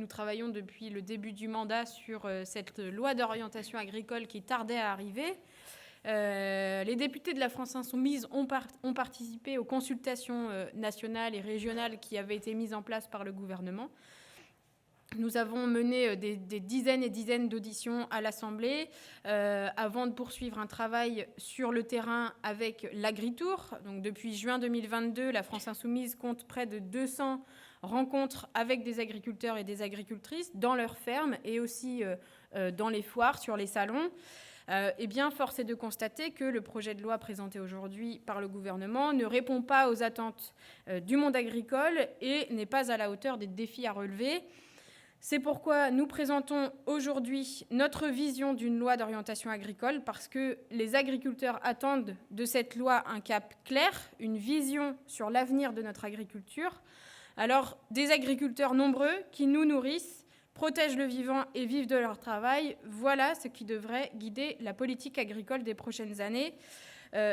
nous travaillons depuis le début du mandat sur cette loi d'orientation agricole qui tardait à arriver. Les députés de la France Insoumise ont participé aux consultations nationales et régionales qui avaient été mises en place par le gouvernement. Nous avons mené des dizaines et dizaines d'auditions à l'Assemblée avant de poursuivre un travail sur le terrain avec l'Agritour. Donc, depuis juin 2022, la France Insoumise compte près de 200 rencontres avec des agriculteurs et des agricultrices dans leurs fermes et aussi dans les foires, sur les salons. Eh bien, force est de constater que le projet de loi présenté aujourd'hui par le gouvernement ne répond pas aux attentes du monde agricole et n'est pas à la hauteur des défis à relever. C'est pourquoi nous présentons aujourd'hui notre vision d'une loi d'orientation agricole, parce que les agriculteurs attendent de cette loi un cap clair, une vision sur l'avenir de notre agriculture. Alors, des agriculteurs nombreux qui nous nourrissent, protègent le vivant et vivent de leur travail, voilà ce qui devrait guider la politique agricole des prochaines années.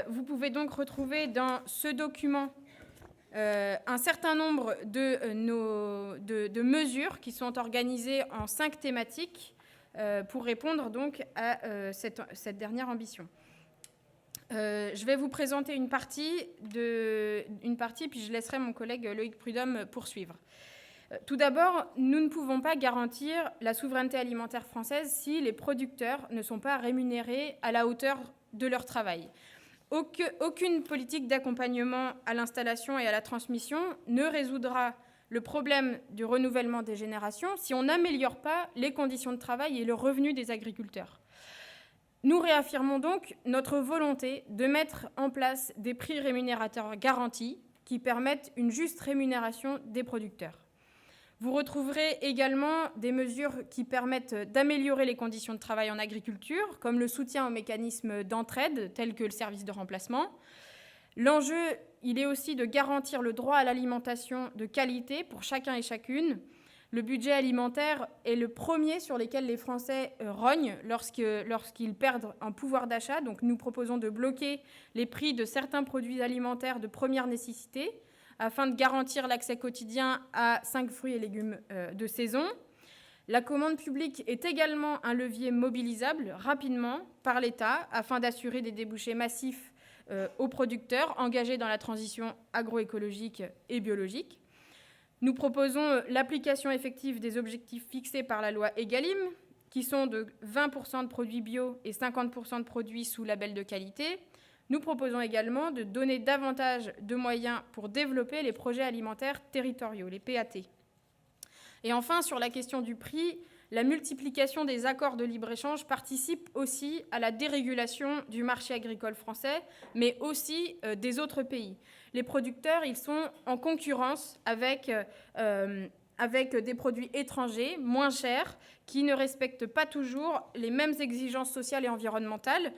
Vous pouvez donc retrouver dans ce document un certain nombre de mesures qui sont organisées en 5 thématiques pour répondre donc à cette dernière ambition. Je vais vous présenter une partie, puis je laisserai mon collègue Loïc Prudhomme poursuivre. Tout d'abord, nous ne pouvons pas garantir la souveraineté alimentaire française si les producteurs ne sont pas rémunérés à la hauteur de leur travail. Aucune politique d'accompagnement à l'installation et à la transmission ne résoudra le problème du renouvellement des générations si on n'améliore pas les conditions de travail et le revenu des agriculteurs. Nous réaffirmons donc notre volonté de mettre en place des prix rémunérateurs garantis qui permettent une juste rémunération des producteurs. Vous retrouverez également des mesures qui permettent d'améliorer les conditions de travail en agriculture, comme le soutien aux mécanismes d'entraide, tels que le service de remplacement. L'enjeu, il est aussi de garantir le droit à l'alimentation de qualité pour chacun et chacune. Le budget alimentaire est le premier sur lequel les Français rognent lorsqu'ils perdent en pouvoir d'achat. Donc nous proposons de bloquer les prix de certains produits alimentaires de première nécessité, afin de garantir l'accès quotidien à 5 fruits et légumes de saison. La commande publique est également un levier mobilisable rapidement par l'État afin d'assurer des débouchés massifs aux producteurs engagés dans la transition agroécologique et biologique. Nous proposons l'application effective des objectifs fixés par la loi Egalim, qui sont de 20% de produits bio et 50% de produits sous label de qualité. Nous proposons également de donner davantage de moyens pour développer les projets alimentaires territoriaux, les PAT. Et enfin, sur la question du prix, la multiplication des accords de libre-échange participe aussi à la dérégulation du marché agricole français, mais aussi des autres pays. Les producteurs, ils sont en concurrence avec des produits étrangers, moins chers, qui ne respectent pas toujours les mêmes exigences sociales et environnementales.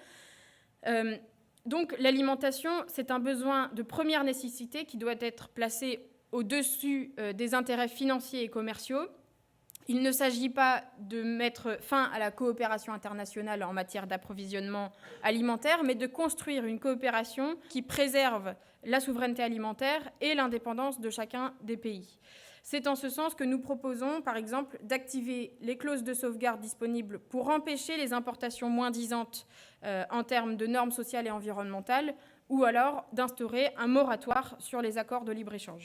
Donc l'alimentation, c'est un besoin de première nécessité qui doit être placé au-dessus des intérêts financiers et commerciaux. Il ne s'agit pas de mettre fin à la coopération internationale en matière d'approvisionnement alimentaire, mais de construire une coopération qui préserve la souveraineté alimentaire et l'indépendance de chacun des pays. C'est en ce sens que nous proposons, par exemple, d'activer les clauses de sauvegarde disponibles pour empêcher les importations moins-disantes en termes de normes sociales et environnementales, ou alors d'instaurer un moratoire sur les accords de libre-échange.